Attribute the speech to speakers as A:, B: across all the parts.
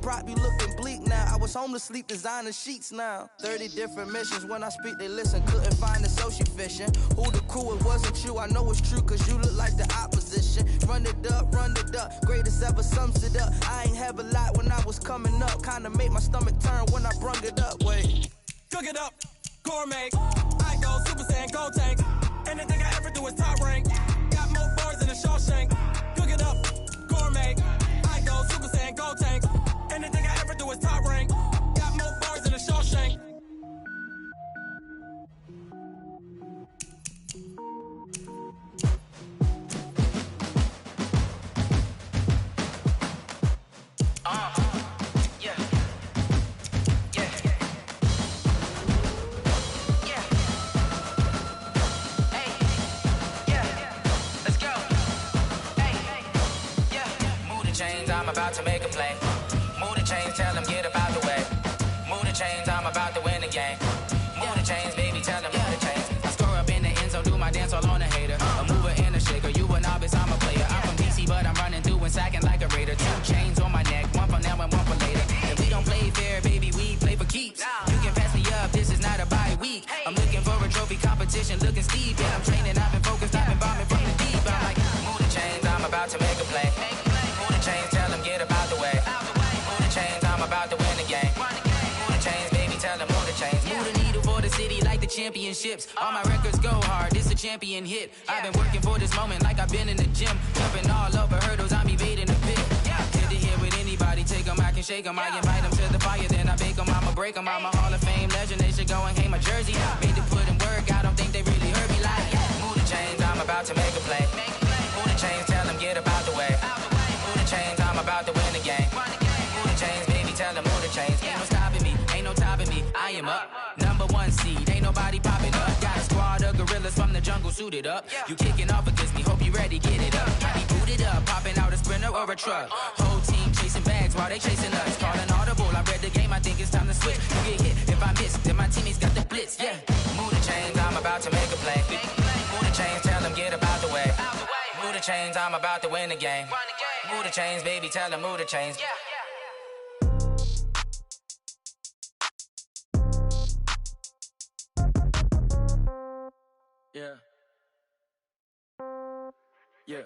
A: prop, you looking bleak now. I was home to sleep, designing sheets now. 30 different missions, when I speak they listen. Couldn't find it, so she fishing. Who the crew, it wasn't you, I know it's true, cause you look like the opposition. Run it up, greatest ever sums it up. I ain't have a lot when I was coming up. Kinda made my stomach turn when I brung it up. Wait,
B: cook it up, gourmet. I go Super Saiyan, gold tank. Anything I ever do is top rank. Got more bars than a Shawshank. Cook it up, gourmet. I go Super Saiyan, gold tank. Anything I ever do is top rank. Got more bars than a Shawshank.
C: I'm about to make a play. Move the chains, tell them get about the way. Move the chains, I'm about to win the game. Move the chains, baby, tell them move the chains. I score up in the end zone, do my dance all on a hater. A mover and a shaker, you a novice, I'm a player. I'm from DC, but I'm running through and sacking like a raider. 2 chains on my neck, one for now and one for later. And we don't play fair, baby, we play for keeps. You can pass me up, this is not a bye week. I'm looking for a trophy competition, looking steep. And I'm training, I've been focused, I've been bombing from the deep. I'm like, move the chains, I'm about to make a play. Move the chains, tell them get about the way. Move the chains, I'm about to win the game. Move the chains, baby, tell them move the chains. Move the needle for the city like the championships. All my records go hard, this a champion hit. I've been working for this moment like I've been in the gym. Jumping all over hurdles, I'm evading the pit. Good to hear with anybody, take them, I can shake them. I invite them to the fire, then I bake them, I'ma break them. I'm a Hall of Fame legend, they should go and hang my jersey. Made to put in work, I don't think they really heard me like, move the chains, I'm about to make a play. Move the chains, tell them get about the way. Move the chains, I'm about to win the game. Move the chains, baby, tell them move the chains. Ain't no stopping me, ain't no topping me, I am up. #1 seed, ain't nobody popping up. Got a squad of gorillas from the jungle suited up. You kicking off against me, hope you ready, get it up. Got me booted up, popping out a Sprinter or a truck. Whole team chasing bags while they chasing us. Call an audible, I read the game, I think it's time to switch. You get hit, if I miss, then my teammates got the blitz, yeah. Move the chains, I'm about to make a play. Move the chains, tell them get about the way. Move the chains, I'm about to win the game. Move the chains, baby, tell them move the chains.
B: Yeah. Yeah.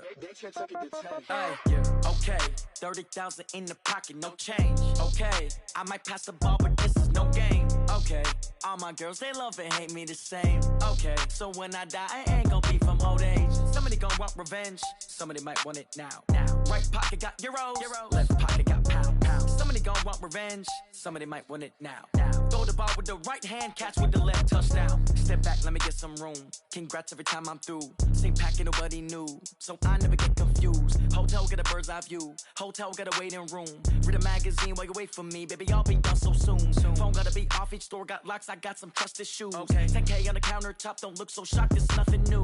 D: Okay. 30,000 in the pocket, no change. Okay. I might pass the ball, but this is no game. Okay. All my girls, they love and hate me the same. Okay. So when I die, I ain't gon' be from old age. Somebody gon' want revenge. Somebody might want it now. Right pocket got euros. Left pocket got pound. Somebody gon' want revenge. Somebody might want it now. Throw the ball with the right hand, catch with the left, touchdown. Step back, let me get some room. Congrats every time I'm through. Same packet, nobody knew. So I never get confused. Hotel get a bird's eye view. Hotel get a waiting room. Read a magazine while you wait for me. Baby, I'll be done so soon. Phone gotta be off, each store got locks. I got some trusted shoes. 10K on the countertop, don't look so shocked, it's nothing new.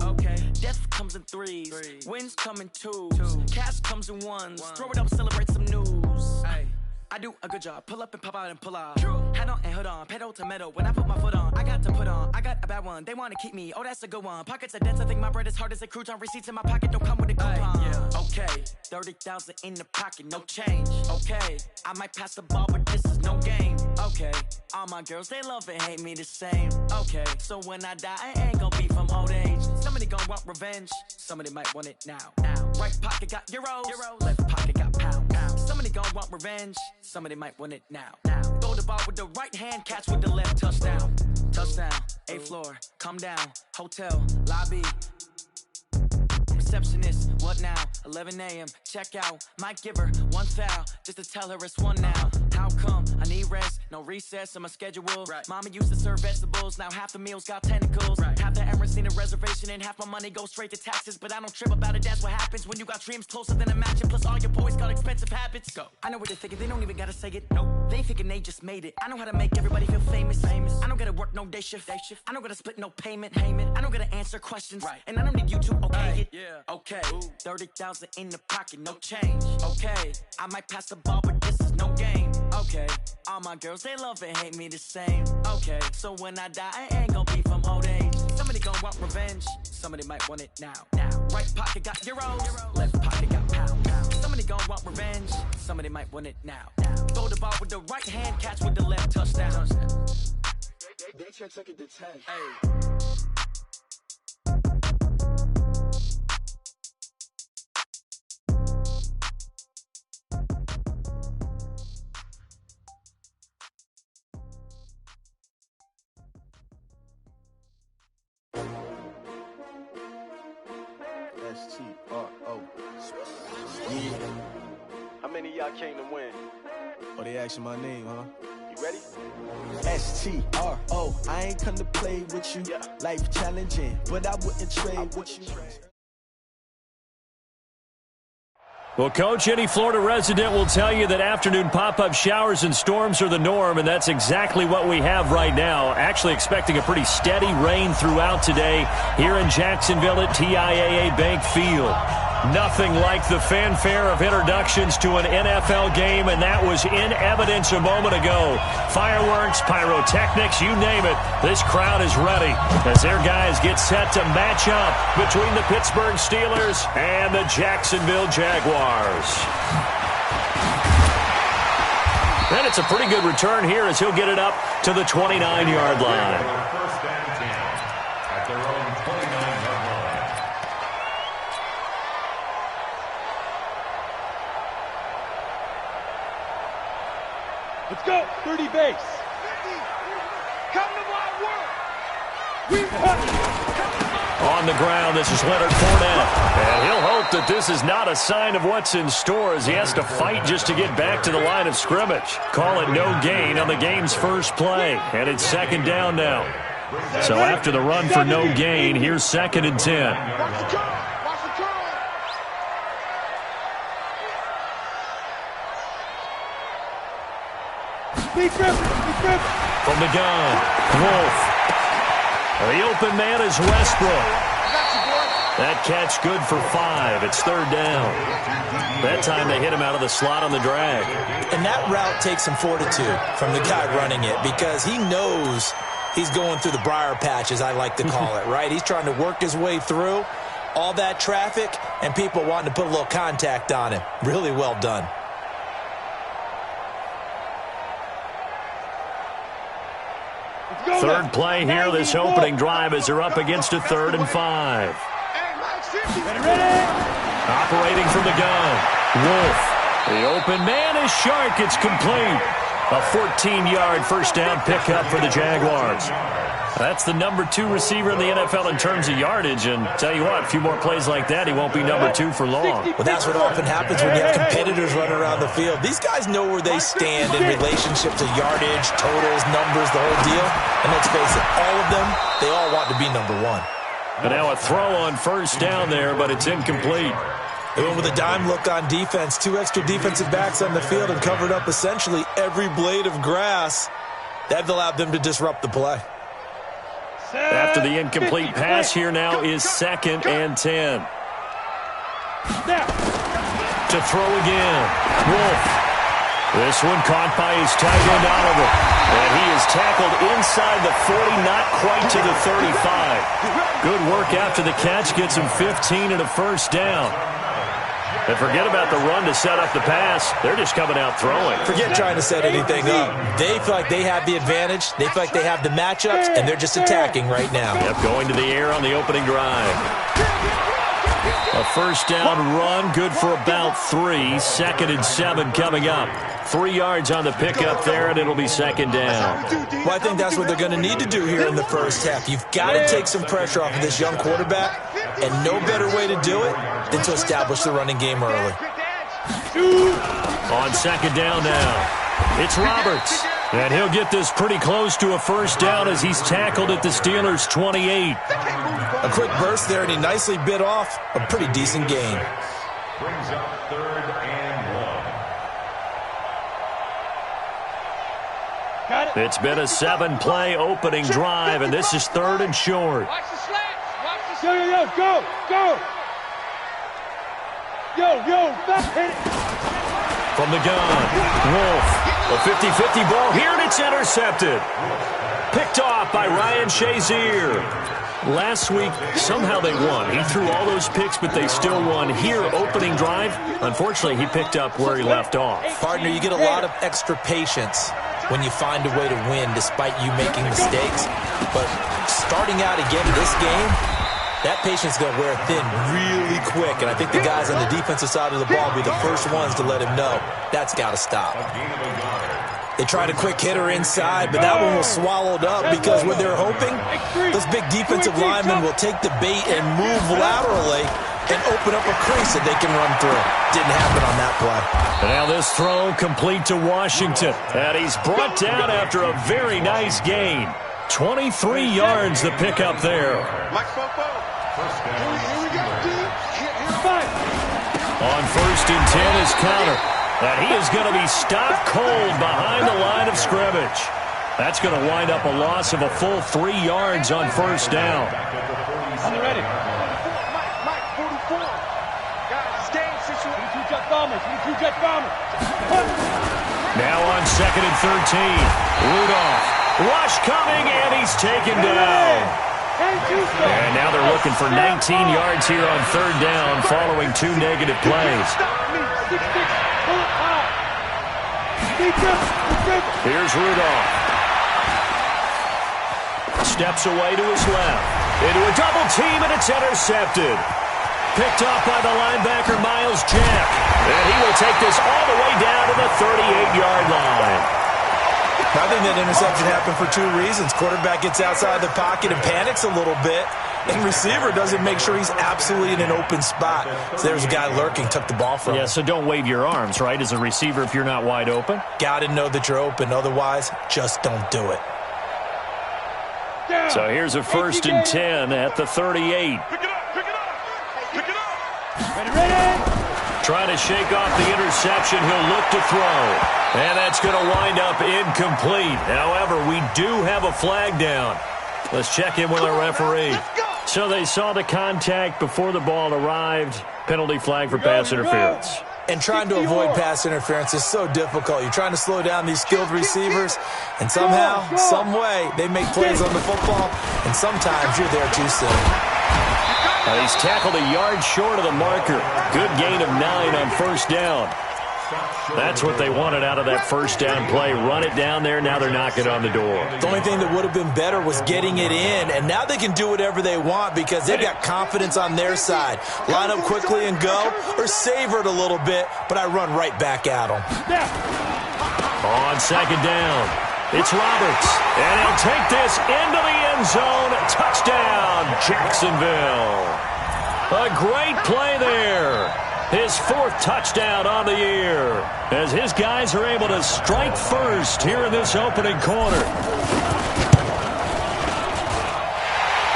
D: Death comes in threes. Wins come in twos. Cash comes in ones. Throw it up, celebrate some news. I do a good job, pull up and pop out and pull off. Hat on and hood on, pedal to metal. When I put my foot on, I got to put on. I got a bad one, they wanna keep me, oh that's a good one. Pockets are dense, I think my bread is hard as a crouton. Receipts in my pocket don't come with a coupon. Okay, 30,000 in the pocket, no change. Okay, I might pass the ball, but this is no game. Okay, all my girls, they love and hate me the same. Okay, so when I die, I ain't gon' be from old age. Somebody gon' want revenge, somebody might want it now. Right pocket got euros. Left pocket got pound. Somebody gon' want revenge, somebody might want it now. Throw the ball with the right hand, catch with the left, touchdown. Touchdown, 8th floor, come down, hotel, lobby. Receptionist, what now? 11 a.m., check out. Might give her one foul, just to tell her it's one now. How come? I need rest, no recess in my schedule. Mama used to serve vegetables, now half the meals got tentacles. Half the Emirates need a reservation and half my money goes straight to taxes. But I don't trip about it, that's what happens when you got dreams closer than a matching. Plus all your boys got expensive habits. Go. I know what they're thinking, they don't even gotta say it. Nope. They thinking they just made it. I know how to make everybody feel famous. I don't gotta work no day shift. I don't gotta split no payment. I don't gotta answer questions. And I don't need you to okay it. Okay, 30,000 in the pocket, no change. Okay, I might pass the ball, but this is no game. Okay, all my girls, they love and hate me the same. Okay, so when I die, I ain't gon' be from old age. Somebody gon' want revenge, somebody might want it now. Right pocket got euros, left pocket got pound. Somebody Somebody gon' want revenge, somebody might want it now. Throw the ball with the right hand, catch with the left, touchdown.
E: They took it to 10.
D: Hey.
E: S-T-R-O. Yeah.
F: How many of y'all came to win?
E: Oh, they asking my name, huh?
F: You ready?
E: S-T-R-O. I ain't come to play with you.
F: Yeah.
E: Life challenging, but I wouldn't trade with you.
G: Well, Coach, any Florida resident will tell you that afternoon pop-up showers and storms are the norm, and that's exactly what we have right now. Actually expecting a pretty steady rain throughout today here in Jacksonville at TIAA Bank Field. Nothing like the fanfare of introductions to an NFL game, and that was in evidence a moment ago. Fireworks, pyrotechnics, you name it. This crowd is ready as their guys get set to match up between the Pittsburgh Steelers and the Jacksonville Jaguars. And it's a pretty good return here as he'll get it up to the 29-yard line.
H: First and 10 at their own 29-yard line.
F: Let's go. 30 base. 50. Come to my world. We
G: On the ground, this is Leonard Fournette. And he'll hope that this is not a sign of what's in store as he has to fight just to get back to the line of scrimmage. Call it no gain on the game's first play. And it's second down now. So after the run for no gain, here's second and 10.
F: Watch the curl. Watch the curl.
G: From the gun, Wolf. The open man is Westbrook. That catch good for 5. It's third down. That time they hit him out of the slot on the drag.
I: And that route takes some fortitude from the guy running it because he knows he's going through the briar patch, as I like to call it, right? He's trying to work his way through all that traffic and people wanting to put a little contact on him. Really well done.
G: Third play here, this opening drive as they're up against a 3rd and 5. Operating from the gun, Wolf. The open man is Shark. It's complete. A 14-yard first down pickup for the Jaguars. That's the number 2 receiver in the NFL in terms of yardage. And tell you what, a few more plays like that, he won't be number 2 for long.
I: Well, that's what often happens when you have competitors running around the field. These guys know where they stand in relationship to yardage, totals, numbers, the whole deal. And let's face it, all of them, they all want to be number 1.
G: And now a throw on first down there, but it's incomplete.
I: They went with a dime look on defense. 2 extra defensive backs on the field and covered up essentially every blade of grass. That allowed them to disrupt the play.
G: After the incomplete pass, here now is second and 10. To throw again, Wolf. This one caught by his tight end Oliver. And he is tackled inside the 40, not quite to the 35. Good work after the catch, gets him 15 and a first down. And forget about the run to set up the pass. They're just coming out throwing.
I: Forget trying to set anything up. They feel like they have the advantage. They feel like they have the matchups, and they're just attacking right now.
G: Yep, going to the air on the opening drive. A first down run, good for about 3. Second and 7 coming up. 3 yards on the pickup there, and it'll be second down.
I: Well, I think that's what they're going to need to do here in the first half. You've got to take some pressure off of this young quarterback, and no better way to do it than to establish the running game early.
G: On second down now, it's Roberts. And he'll get this pretty close to a first down as he's tackled at the Steelers' 28.
I: A quick burst there, and he nicely bit off a pretty decent gain.
H: Brings up 3rd and 1.
G: It's been a 7-play opening drive, and this is 3rd and short.
F: Watch the slants. Watch the slants. Go. Back hit it.
G: From the gun, Wolf. A 50-50 ball here, and it's intercepted. Picked off by Ryan Shazier. Last week, somehow they won. He threw all those picks, but they still won. Here, opening drive, unfortunately, he picked up where he left off.
I: Partner, you get a lot of extra patience when you find a way to win despite you making mistakes. But starting out again this game, that patience is going to wear thin really quick. And I think the guys on the defensive side of the ball will be the first ones to let him know that's got to stop. They tried a quick hitter inside, but that one was swallowed up because what they're hoping, those big defensive linemen will take the bait and move laterally and open up a crease that they can run through. Didn't happen on that play.
G: And now this throw complete to Washington. And he's brought down after a very nice gain. 23 yards to pick up there. On 1st and 10 is Connor. And he is going to be stopped cold behind the line of scrimmage. That's going to wind up a loss of a full 3 yards on 1st down.
F: On the ready. Mike, 44. Guys, it's game situation. 22 jet bombers. 22 jet bombers.
G: Now on 2nd and 13. Rudolph. Rush coming, and he's taken down. And now they're looking for 19 yards here on 3rd down following 2 negative plays. Here's Rudolph. Steps away to his left. Into a double team, and it's intercepted. Picked off by the linebacker, Miles Jack. And he will take this all the way down to the 38-yard line.
I: I think that interception happened for 2 reasons. Quarterback gets outside the pocket and panics a little bit, and receiver doesn't make sure he's absolutely in an open spot. So there's a guy lurking, took the ball from him.
G: Yeah, so don't wave your arms, right, as a receiver if you're not wide open?
I: Got to know that you're open. Otherwise, just don't do it.
G: So here's a 1st and 10 at the 38. Trying to shake off the interception. He'll look to throw. And that's going to wind up incomplete. However, we do have a flag down. Let's check in with our referee. So they saw the contact before the ball arrived. Penalty flag for pass interference.
I: And trying to avoid pass interference is so difficult. You're trying to slow down these skilled receivers, and somehow, some way, they make plays on the football, and sometimes you're there too soon.
G: He's tackled a yard short of the marker. Good gain of 9 on 1st down. That's what they wanted out of that 1st down play. Run it down there. Now they're knocking on the door.
I: The only thing that would have been better was getting it in, and now they can do whatever they want because they've got confidence on their side. Line up quickly and go, or savor it a little bit, but I run right back at them.
G: On 2nd down, it's Roberts, and he'll take this into the end zone. Touchdown, Jacksonville. A great play there. His 4th touchdown on the year as his guys are able to strike first here in this opening quarter.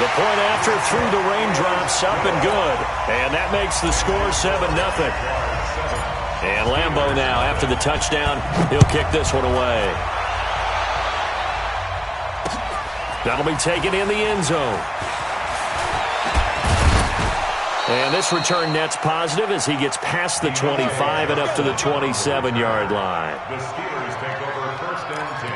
G: The point after through the raindrops, up and good. And that makes the score 7-0. And Lambeau now, after the touchdown, he'll kick this one away. That'll be taken in the end zone. And this return net's positive as he gets past the 25 and up to the 27-yard line.
H: The Steelers take over 1st and 10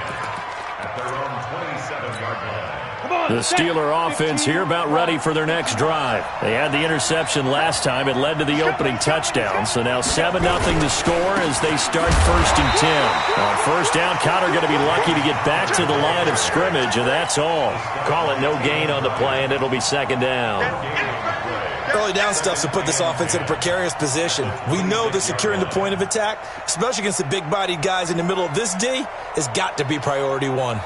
H: at their own 27-yard line.
G: The Steeler offense here about ready for their next drive. They had the interception last time. It led to the opening touchdown. So now 7-0 to score as they start 1st and 10. On 1st down, Connor going to be lucky to get back to the line of scrimmage, and that's all. Call it no gain on the play, and it'll be 2nd down.
I: Early down stuff to put this offense in a precarious position. We know that securing the point of attack, especially against the big-bodied guys in the middle of this D, has got to be priority 1.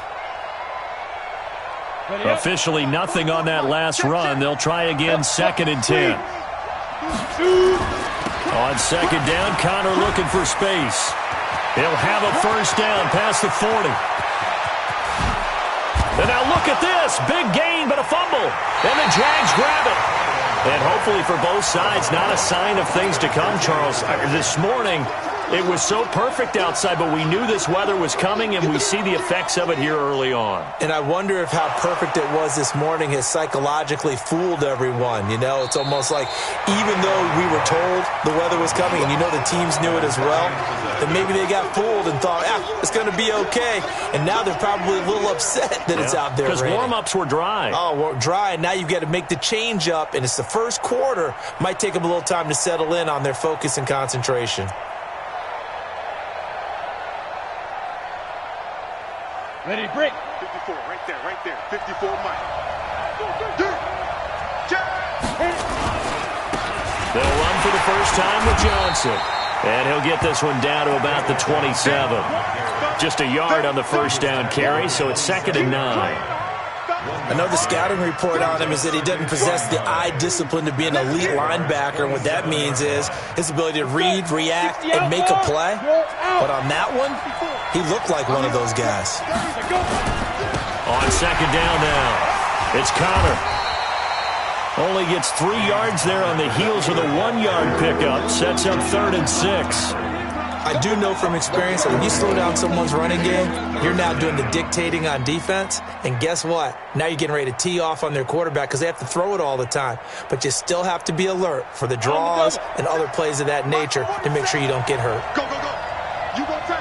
G: Officially nothing on that last run. They'll try again 2nd and 10. On 2nd down, Connor looking for space. He'll have a 1st down past the 40. And now look at this. Big gain, but a fumble. And the Jags grab it. And hopefully for both sides, not a sign of things to come, Charles. This morning, It was so perfect outside, but we knew this weather was coming, and we see the effects of it here early on.
I: And I wonder if how perfect it was this morning has psychologically fooled everyone. You know, it's almost like even though we were told the weather was coming, and you know the teams knew it as well, that maybe they got fooled and thought, it's going to be okay. And now they're probably a little upset that it's out there.
G: Because warm-ups were dry.
I: Oh, well, dry, and now you've got to make the change up, and it's the first quarter. Might take them a little time to settle in on their focus and concentration.
F: Ready to break.
J: 54, right there. 54, Mike.
G: They'll run for the first time with Johnson. And he'll get this one down to about the 27. Just a yard on the first down carry, so it's 2nd and 9.
I: I know the scouting report on him is that he doesn't possess the eye discipline to be an elite linebacker, and what that means is his ability to read, react, and make a play. But on that one, he looked like one of those guys.
G: On 2nd down now, it's Connor. Only gets 3 yards there on the heels of the 1-yard pickup. Sets up 3rd and 6.
I: I do know from experience that when you slow down someone's running game, you're now doing the dictating on defense. And guess what? Now you're getting ready to tee off on their quarterback because they have to throw it all the time. But you still have to be alert for the draws and other plays of that nature to make sure you don't get hurt.
J: Go. You won't take.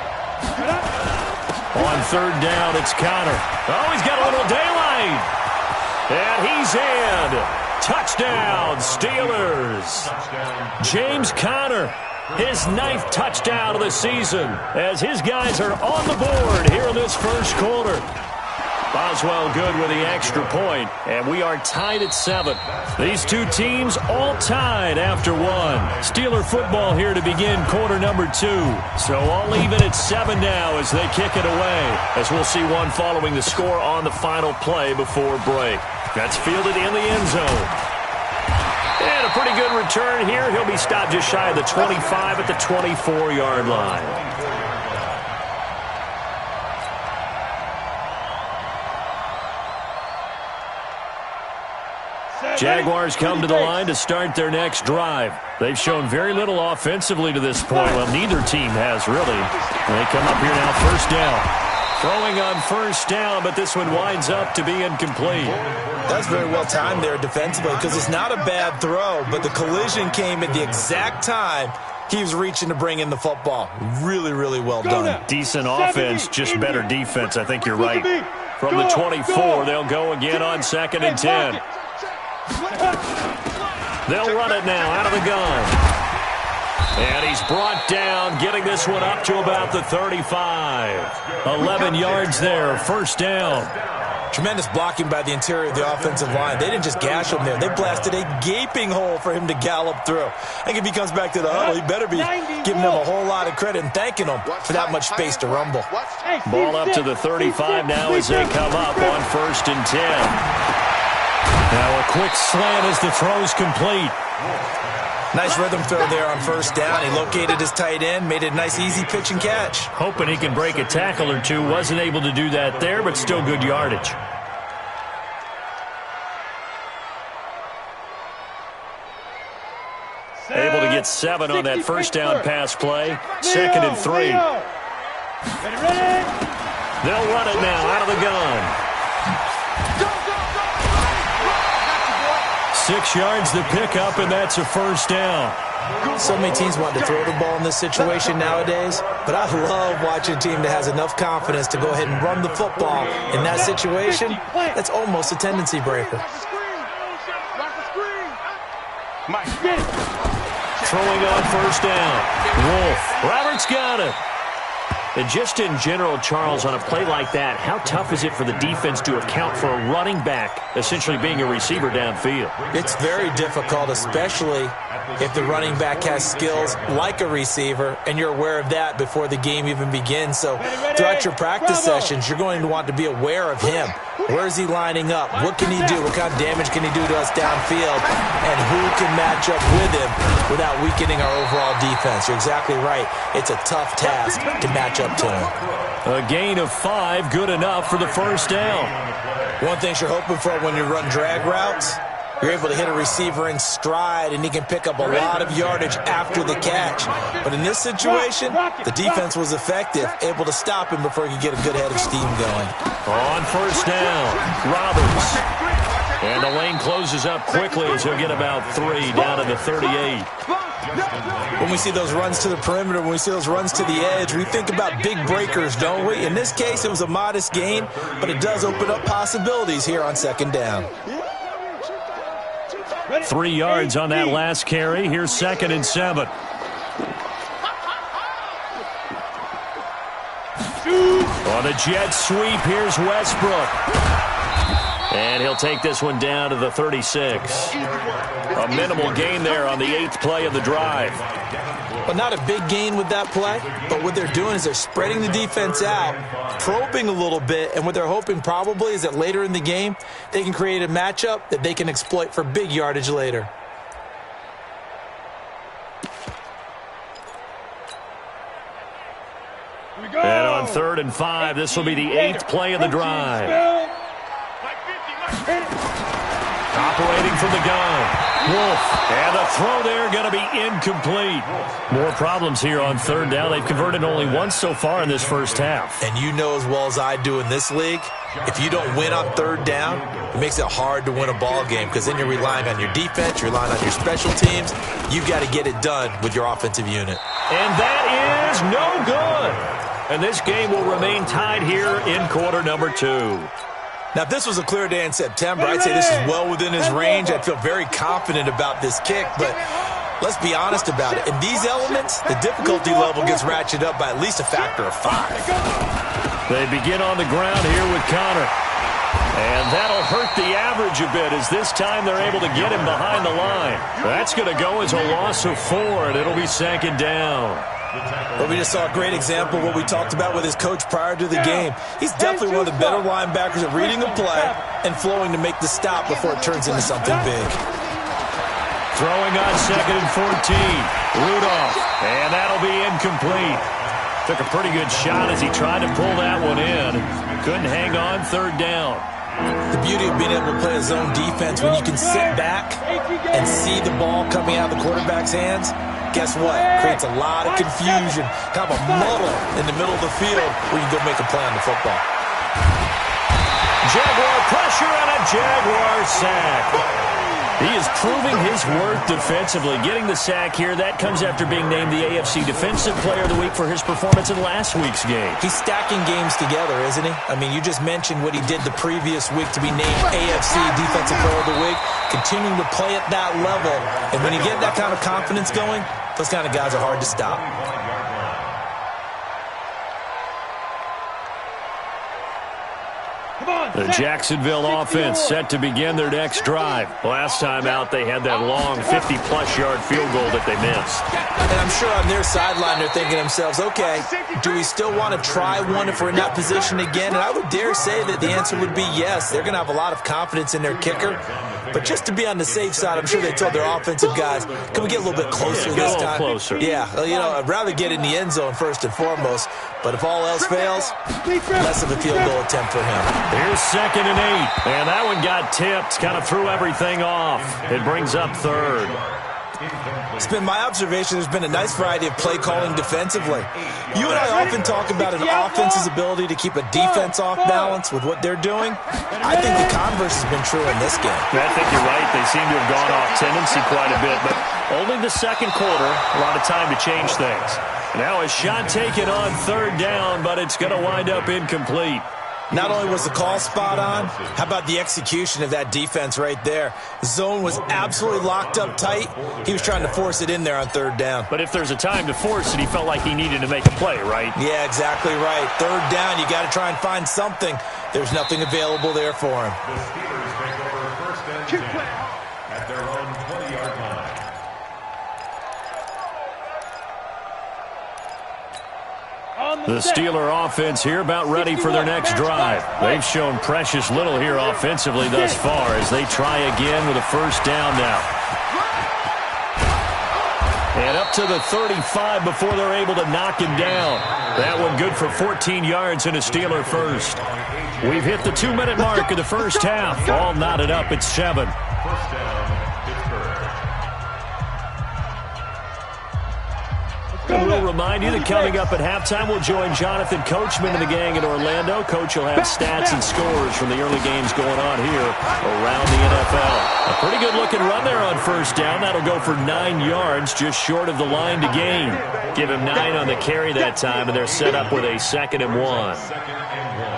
G: On 3rd down, it's Connor. Oh, he's got a little daylight. And he's in. Touchdown, Steelers. James Conner, his 9th touchdown of the season, as his guys are on the board here in this first quarter. Boswell good with the extra point, and we are tied at 7. These two teams all tied after 1. Steeler football here to begin quarter number 2. So all even at 7 now as they kick it away, as we'll see one following the score on the final play before break. That's fielded in the end zone. And a pretty good return here. He'll be stopped just shy of the 25 at the 24-yard line. Jaguars come to the line to start their next drive. They've shown very little offensively to this point. Well, neither team has, really. They come up here now, 1st down. Throwing on 1st down, but this one winds up to be incomplete.
I: That's very well timed there defensively because it's not a bad throw, but the collision came at the exact time he was reaching to bring in the football. Really, really well done.
G: Decent offense, just better defense. I think you're right. From the 24, they'll go again on 2nd and 10. They'll run it now out of the gun. And he's brought down, getting this one up to about the 35. 11 yards there, 1st down.
I: Tremendous blocking by the interior of the offensive line. They didn't just gash him there. They blasted a gaping hole for him to gallop through. I think if he comes back to the huddle, he better be giving them a whole lot of credit and thanking them for that much space to rumble.
G: Ball up to the 35 now as they come up on 1st and 10. Now a quick slant as the throw's complete.
I: Nice rhythm throw there on 1st down. He located his tight end, made it a nice, easy pitch and catch.
G: Hoping he can break a tackle or two. Wasn't able to do that there, but still good yardage. Able to get 7 on that 1st down pass play. 2nd and 3. They'll run it now out of the gun. 6 yards the pickup, and that's a 1st down.
I: So many teams want to throw the ball in this situation nowadays, but I love watching a team that has enough confidence to go ahead and run the football. In that situation, that's almost a tendency breaker.
G: Throwing on 1st down. Wolf. Roberts got it. And just in general, Charles, on a play like that, how tough is it for the defense to account for a running back essentially being a receiver downfield?
I: It's very difficult, especially if the running back has skills like a receiver, and you're aware of that before the game even begins. So throughout your practice sessions, you're going to want to be aware of him. Where is he lining up? What can he do? What kind of damage can he do to us downfield? And who can match up with him without weakening our overall defense? You're exactly right. It's a tough task to match up to him.
G: A gain of 5, good enough for the 1st down.
I: One thing you're hoping for when you run drag routes You're able to hit a receiver in stride, and he can pick up a lot of yardage after the catch. But in this situation, the defense was effective, able to stop him before he could get a good head of steam going.
G: On first down, Roberts. And the lane closes up quickly as he'll get about 3 down to the 38.
I: When we see those runs to the perimeter, when we see those runs to the edge, we think about big breakers, don't we? In this case, it was a modest gain, but it does open up possibilities here on second down.
G: 3 yards on that last carry. Here's 2nd and 7. On a jet sweep, here's Westbrook. And he'll take this one down to the 36. A minimal gain there on the 8th play of the drive.
I: But not a big gain with that play. But what they're doing is they're spreading the defense out, probing a little bit, and what they're hoping probably is that later in the game, they can create a matchup that they can exploit for big yardage later.
G: And on 3rd and 5, this will be the 8th play of the drive. Operating from the gun, Wolf. And the throw there going to be incomplete. More problems here on 3rd down. They've converted only once so far in this first half.
I: And you know as well as I do in this league, if you don't win on 3rd down, it makes it hard to win a ball game because then you're relying on your defense, you're relying on your special teams. You've got to get it done with your offensive unit.
G: And that is no good. And this game will remain tied here in quarter number 2.
I: Now, if this was a clear day in September, I'd say this is well within his range. I'd feel very confident about this kick, but let's be honest about it. In these elements, the difficulty level gets ratcheted up by at least a factor of 5.
G: They begin on the ground here with Connor. And that'll hurt the average a bit as this time they're able to get him behind the line. That's going to go as a loss of 4, and it'll be 2nd down.
I: Well, we just saw a great example of what we talked about with his coach prior to the game. He's definitely one of the better linebackers at reading a play and flowing to make the stop before it turns into something big.
G: Throwing on 2nd and 14. Rudolph. And that'll be incomplete. Took a pretty good shot as he tried to pull that one in. Couldn't hang on 3rd down.
I: The beauty of being able to play a zone defense when you can sit back and see the ball coming out of the quarterback's hands, guess what? Creates a lot of confusion, kind of a muddle in the middle of the field where you can go make a play on the football.
G: Jaguar pressure and a Jaguar sack. He is proving his worth defensively. Getting the sack here, that comes after being named the AFC Defensive Player of the Week for his performance in last week's game.
I: He's stacking games together, isn't he? I mean, you just mentioned what he did the previous week to be named AFC Defensive Player of the Week, continuing to play at that level. And when you get that kind of confidence going, those kind of guys are hard to stop.
G: The Jacksonville offense set to begin their next drive. Last time out, they had that long 50-plus yard field goal that they missed.
I: And I'm sure on their sideline, they're thinking to themselves, okay, do we still want to try one if we're in that position again? And I would dare say that the answer would be yes. They're going to have a lot of confidence in their kicker. But just to be on the safe side, I'm sure they told their offensive guys, can we get a little bit closer this time?
G: Closer.
I: Yeah, well, you know, I'd rather get in the end zone first and foremost. But if all else fails, less of a field goal attempt for him.
G: Here's 2nd and 8. And that one got tipped, kind of threw everything off. It brings up 3rd.
I: It's been my observation there's been a nice variety of play calling defensively. You and I often talk about an offense's ability to keep a defense off balance with what they're doing. I think the converse has been true in this game.
G: I think you're right. They seem to have gone off tendency quite a bit, but only the 2nd quarter, a lot of time to change things. Now a shot taken on 3rd down, but it's going to wind up incomplete.
I: Not only was the call spot on, how about the execution of that defense right there? The zone was absolutely locked up tight. He was trying to force it in there on 3rd down.
G: But if there's a time to force it, he felt like he needed to make a play, right?
I: Yeah, exactly right. 3rd down, you got to try and find something. There's nothing available there for him.
H: The Steelers take over 1st and 10 at their own 20-yard line.
G: The Steeler offense here about ready for their next drive. They've shown precious little here offensively thus far as they try again with a 1st down now. And up to the 35 before they're able to knock him down. That one good for 14 yards and a Steeler first. We've hit the 2-minute mark of the first half. All knotted up at 7.
H: First down.
G: And we'll remind you that coming up at halftime, we'll join Jonathan Coachman and the gang in Orlando. Coach will have stats and scores from the early games going on here around the NFL. A pretty good-looking run there on first down. That'll go for 9 yards, just short of the line to gain. Give him 9 on the carry that time, and they're set up with a 2nd and 1.
H: Second and 1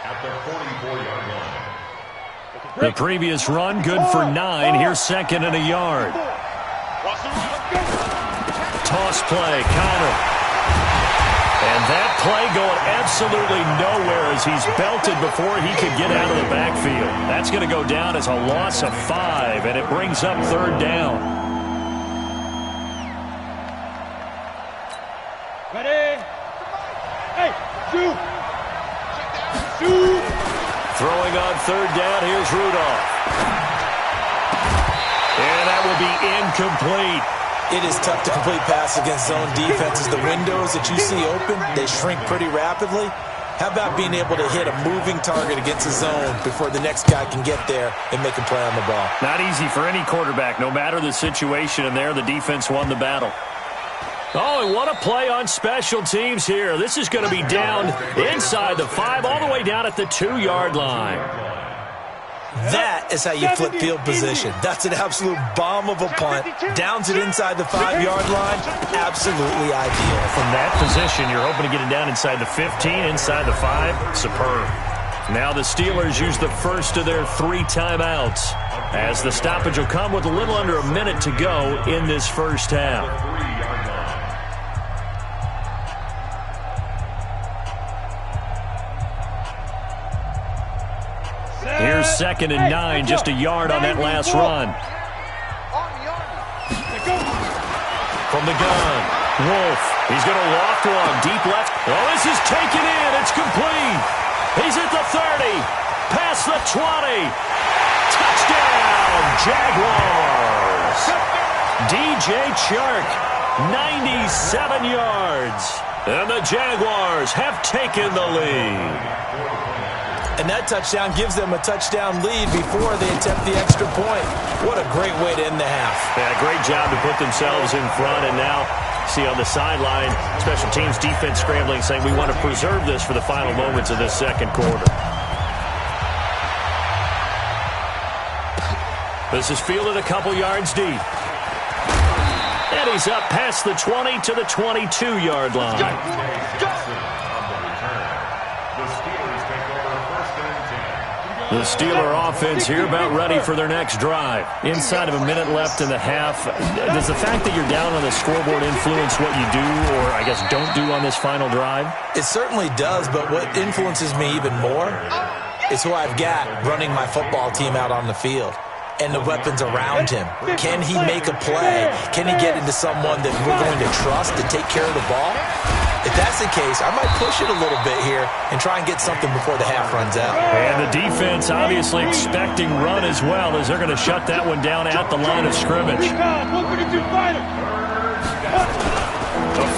H: at the 44-yard line.
G: The previous run, good for 9. Here's 2nd and a yard. Toss play, counter. And that play going absolutely nowhere as he's belted before he could get out of the backfield. That's going to go down as a loss of 5, and it brings up 3rd down.
F: Ready? Hey, shoot! Shoot!
G: Throwing on 3rd down, here's Rudolph. And that will be incomplete.
I: It is tough to complete pass against zone defenses. The windows that you see open, they shrink pretty rapidly. How about being able to hit a moving target against a zone before the next guy can get there and make a play on the ball?
G: Not easy for any quarterback, no matter the situation, and there the defense won the battle. Oh, and what a play on special teams here. This is going to be down inside the 5, all the way down at the 2-yard line.
I: That is how you flip field position. That's an absolute bomb of a punt. Downs it inside the 5-yard line. Absolutely ideal.
G: From that position, you're hoping to get it down inside the 15, inside the 5. Superb. Now the Steelers use the first of their 3 timeouts, as the stoppage will come with a little under a minute to go in this first half. Here's 2nd and 9, just a yard on that last run. From the gun, Wolf. He's going to loft one, deep left. Oh, this is taken in. It's complete. He's at the 30, past the 20. Touchdown, Jaguars. DJ Chark, 97 yards. And the Jaguars have taken the lead.
I: And that touchdown gives them a touchdown lead before they attempt the extra point. What a great way to end the half.
G: Yeah, great job to put themselves in front. And now, see on the sideline, special teams defense scrambling, saying we want to preserve this for the final moments of this second quarter. This is fielded a couple yards deep. And he's up past the 20 to the 22-yard line. The Steeler offense here about ready for their next drive. Inside of a minute left in the half. Does the fact that you're down on the scoreboard influence what you do or, I guess, don't do on this final drive?
I: It certainly does, but what influences me even more is who I've got running my football team out on the field and the weapons around him. Can he make a play? Can he get into someone that we're going to trust to take care of the ball? If that's the case, I might push it a little bit here and try and get something before the half runs out.
G: And the defense obviously expecting run as well, as they're going to shut that one down at the line of scrimmage. The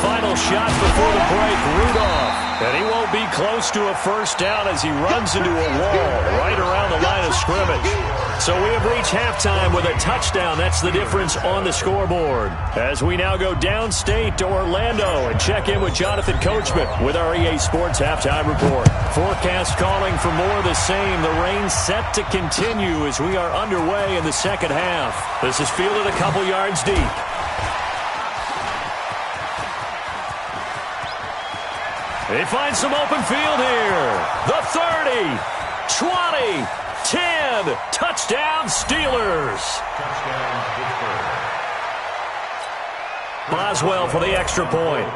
G: final shot before the break, Rudolph. And he won't be close to a first down as he runs into a wall right around the line of scrimmage. So we have reached halftime with a touchdown. That's the difference on the scoreboard. As we now go downstate to Orlando and check in with Jonathan Coachman with our EA Sports Halftime Report. Forecast calling for more of the same. The rain set to continue as we are underway in the second half. This is fielded a couple yards deep. They find some open field here. The 30, 20, 10. Touchdown, Steelers.
H: Touchdown, Pittsburgh.
G: Boswell for the extra point.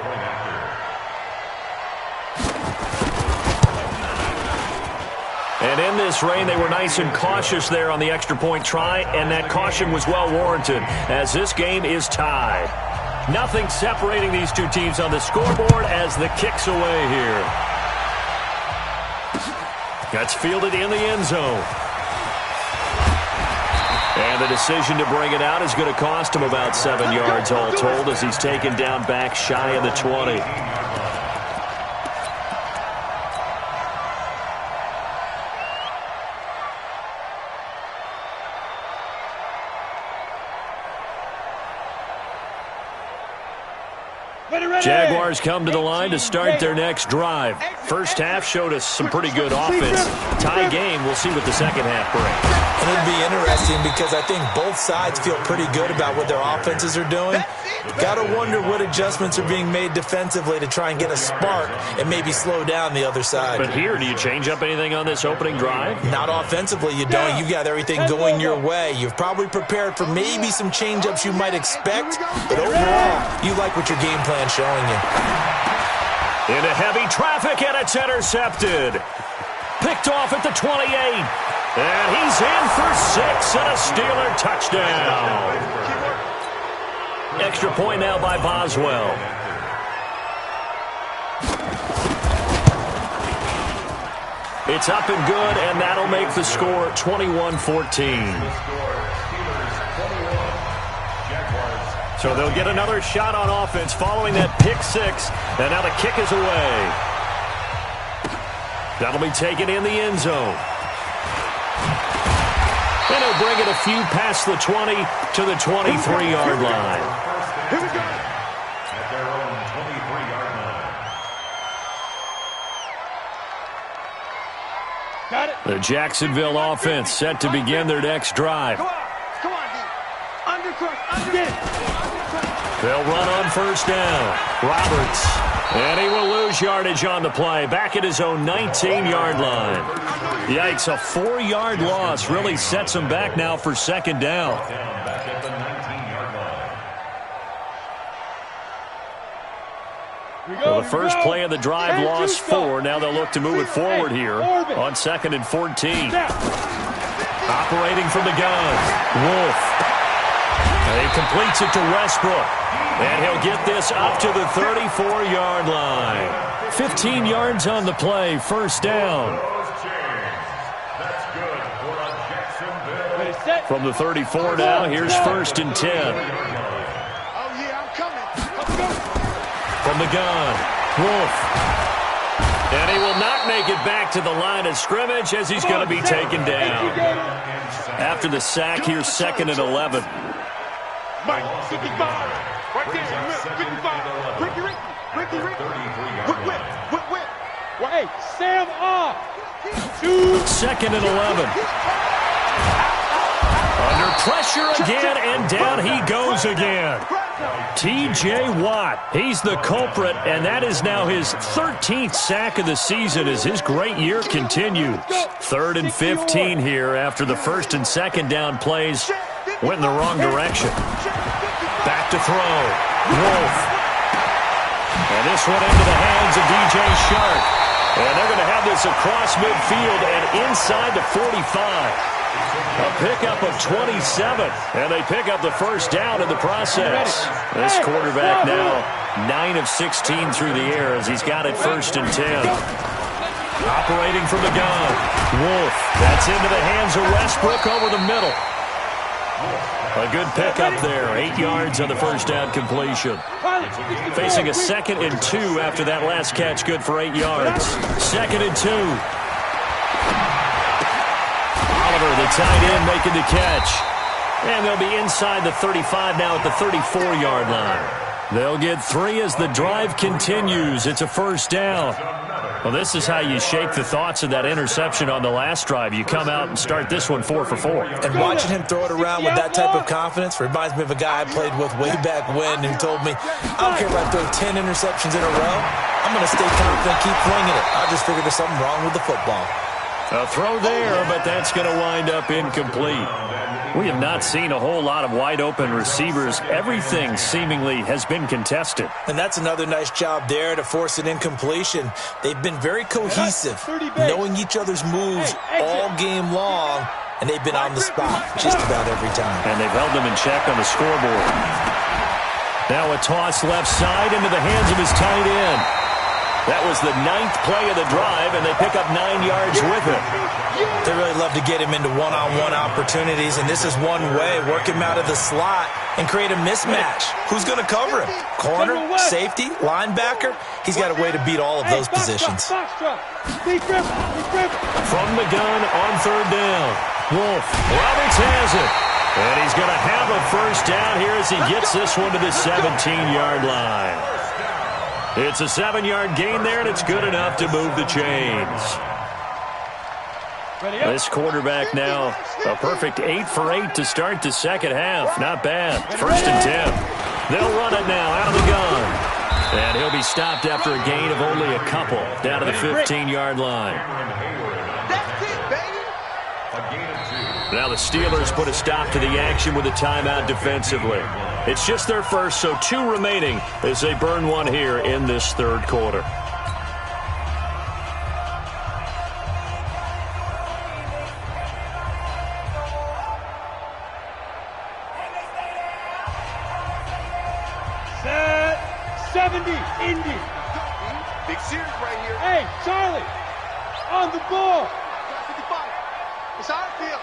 G: And in this rain, they were nice and cautious there on the extra point try, and that caution was well warranted as this game is tied. Nothing separating these two teams on the scoreboard as the kick's away here. That's fielded in the end zone. And the decision to bring it out is going to cost him about 7 yards all told as he's taken down back shy of the 20.
F: Ready,
G: Jaguars come to the line to start their next drive. First half showed us some pretty good offense. Tie game, we'll see what the second half brings.
I: And it'd be interesting because I think both sides feel pretty good about what their offenses are doing. Got to wonder what adjustments are being made defensively to try and get a spark and maybe slow down the other side.
G: But here, do you change up anything on this opening drive?
I: Not offensively, you don't. You got everything going your way. You've probably prepared for maybe some change-ups you might expect, but overall, you like what your game plan's showing you.
G: Into heavy traffic, and it's intercepted. Picked off at the 28. And he's in for 6 and a Steeler touchdown. Extra point now by Boswell. It's up and good, and that'll make the score 21-14. So they'll get another shot on offense following that pick 6, and now the kick is away. That'll be taken in the end zone. And he'll bring it a few past the 20 to the 23-yard line.
J: Here we go.
H: At their own 23-yard line.
J: Got it.
G: The Jacksonville offense set to begin their next drive.
J: Come on, D. Under.
G: They'll run on first down. Roberts. And he will lose yardage on the play. Back at his own 19-yard line. Yikes, a 4-yard loss really sets him back now for second down.
H: Back at the 19-yard line.
G: Well, the first play of the drive lost 4. Now they'll look to move it forward here on 2nd and 14. Operating from the gun. Wolf. He completes it to Westbrook. And he'll get this up to the 34-yard line. 15 yards on the play, first down.
H: That's good for a Jacksonville.
G: From the 34 now, here's 1st and 10.
J: Oh, yeah, I'm coming. Let's go.
G: From the gun, Wolf. And he will not make it back to the line of scrimmage as he's going to be taken down. After the sack, here's 2nd and 11.
J: Mike, 55. Right there, 55. Ricky. Whip.
F: Hey, Sam off.
G: 2nd and 11. Under pressure again, and down he goes again. T.J. Watt, he's the culprit, and that is now his 13th sack of the season as his great year continues. 3rd and 15 here after the 1st and 2nd down plays went in the wrong direction. Back to throw. Wolf. And this one into the hands of D.J. Shark. And they're going to have this across midfield and inside the 45. A pickup of 27, and they pick up the first down in the process. This quarterback now 9 of 16 through the air as he's got it 1st and 10. Operating from the gun, Wolf. That's into the hands of Westbrook over the middle. A good pickup there, 8 yards on the first down completion. Facing a 2nd and 2 after that last catch, good for 8 yards. 2nd and 2. The tight end making the catch. And they'll be inside the 35 now at the 34-yard line. They'll get 3 as the drive continues. It's a first down. Well, this is how you shake the thoughts of that interception on the last drive. You come out and start this one 4 for 4.
I: And watching him throw it around with that type of confidence reminds me of a guy I played with way back when who told me, I don't care if I throw 10 interceptions in a row. I'm going to stay confident, keep flinging it. I just figure there's something wrong with the football.
G: A throw there, but that's going to wind up incomplete. We have not seen a whole lot of wide-open receivers. Everything seemingly has been contested.
I: And that's another nice job there to force an incompletion. They've been very cohesive, knowing each other's moves all game long, and they've been on the spot just about every time.
G: And they've held them in check on the scoreboard. Now a toss left side into the hands of his tight end. That was the 9th play of the drive, and they pick up 9 yards with it.
I: They really love to get him into one-on-one opportunities, and this is one way. Work him out of the slot and create a mismatch. Who's going to cover him? Corner, safety, linebacker? He's got a way to beat all of those positions.
G: From the gun on 3rd down. Wolf. Roberts has it. And he's going to have a first down here as he gets this one to the 17-yard line. It's a 7-yard gain there, and it's good enough to move the chains. This quarterback now, a perfect 8 for 8 to start the second half. Not bad. 1st and 10. They'll run it now out of the gun. And he'll be stopped after a gain of only a couple down to the 15-yard line.
J: That's it, baby.
G: Now the Steelers put a stop to the action with a timeout defensively. It's just their first, so 2 remaining as they burn one here in this third quarter.
F: Set 70, Indy.
J: Big series right here.
F: Hey, Charlie, on the ball.
J: 55. It's our field.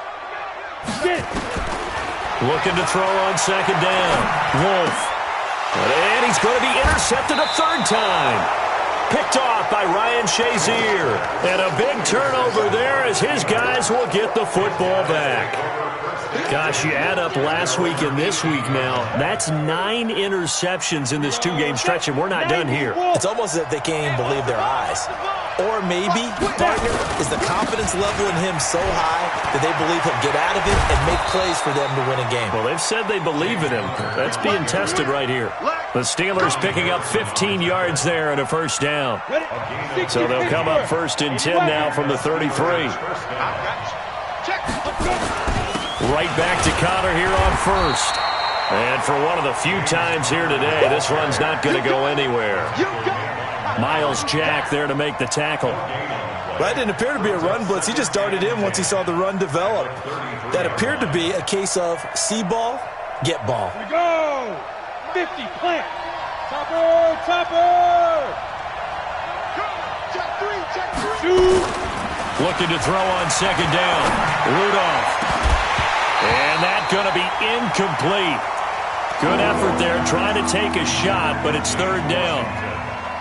F: Sit.
G: Looking to throw on second down. Wolf. And he's going to be intercepted a third time. Picked off by Ryan Shazier. And a big turnover there as his guys will get the football back. Gosh, you add up last week and this week now. That's 9 interceptions in this 2-game stretch, and we're not done here.
I: It's almost as if they can't even believe their eyes. Or maybe, partner, is the confidence level in him so high that they believe he'll get out of it and make plays for them to win a game.
G: Well, they've said they believe in him. That's being tested right here. The Steelers picking up 15 yards there and a first down. So they'll come up 1st and 10 now from the 33. Right back to Connor here on 1st. And for one of the few times here today, this run's not going to go anywhere. Miles Jack there to make the tackle.
I: That didn't appear to be a run blitz. He just darted in once he saw the run develop. That appeared to be a case of see ball, get ball.
F: Here we go. 50, plant. Topper, topper.
J: Check 3.
F: Shoot.
G: Looking to throw on second down. Rudolph. And that's going to be incomplete. Good effort there trying to take a shot, but it's 3rd down.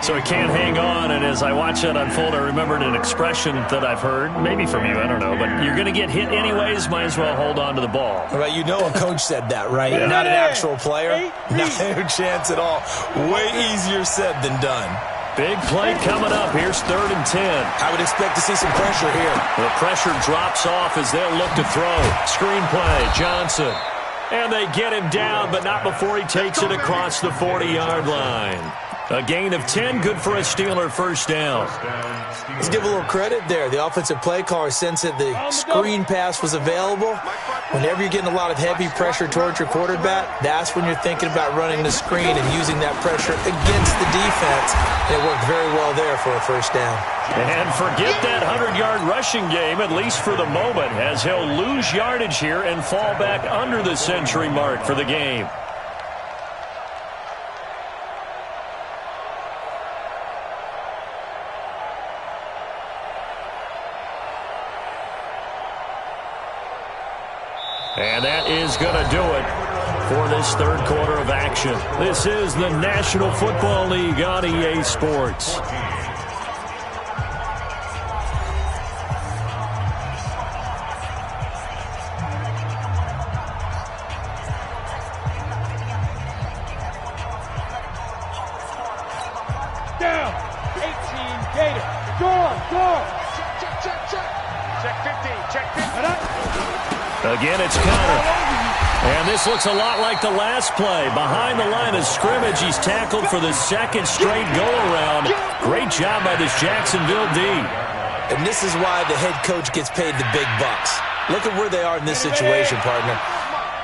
G: So he can't hang on, and as I watch that unfold, I remembered an expression that I've heard, maybe from you, I don't know, but you're going to get hit anyways, might as well hold on to the ball.
I: Well, you know a coach said that, right?
G: Yeah.
I: Not an actual player. Not a chance at all. Way easier said than done.
G: Big play coming up. Here's 3rd and 10.
I: I would expect to see some pressure here.
G: The pressure drops off as they'll look to throw. Screen play, Johnson. And they get him down, but not before he takes it across the 40-yard line. A gain of 10, good for a Steeler first down.
I: Let's give a little credit there. The offensive play caller sensed that the screen pass was available. Whenever you're getting a lot of heavy pressure towards your quarterback, that's when you're thinking about running the screen and using that pressure against the defense. And it worked very well there for a first down.
G: And forget that 100-yard rushing game, at least for the moment, as he'll lose yardage here and fall back under the century mark for the game. And that is going to do it for this third quarter of action. This is the National Football League on EA Sports.
F: Down. 18, Gator. Door.
J: Check 15. Check 15.
G: Again, it's Connor. And this looks a lot like the last play. Behind the line of scrimmage, he's tackled for the second straight go-around. Great job by this Jacksonville D.
I: And this is why the head coach gets paid the big bucks. Look at where they are in this situation, partner.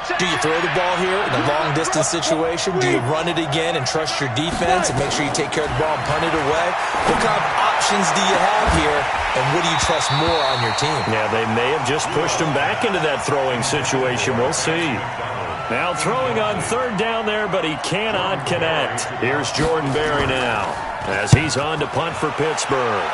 I: Do you throw the ball here in a long-distance situation? Do you run it again and trust your defense and make sure you take care of the ball and punt it away? What kind of options do you have here, and what do you trust more on your team?
G: Yeah, they may have just pushed him back into that throwing situation. We'll see. Now throwing on third down there, but he cannot connect. Here's Jordan Berry now as he's on to punt for Pittsburgh.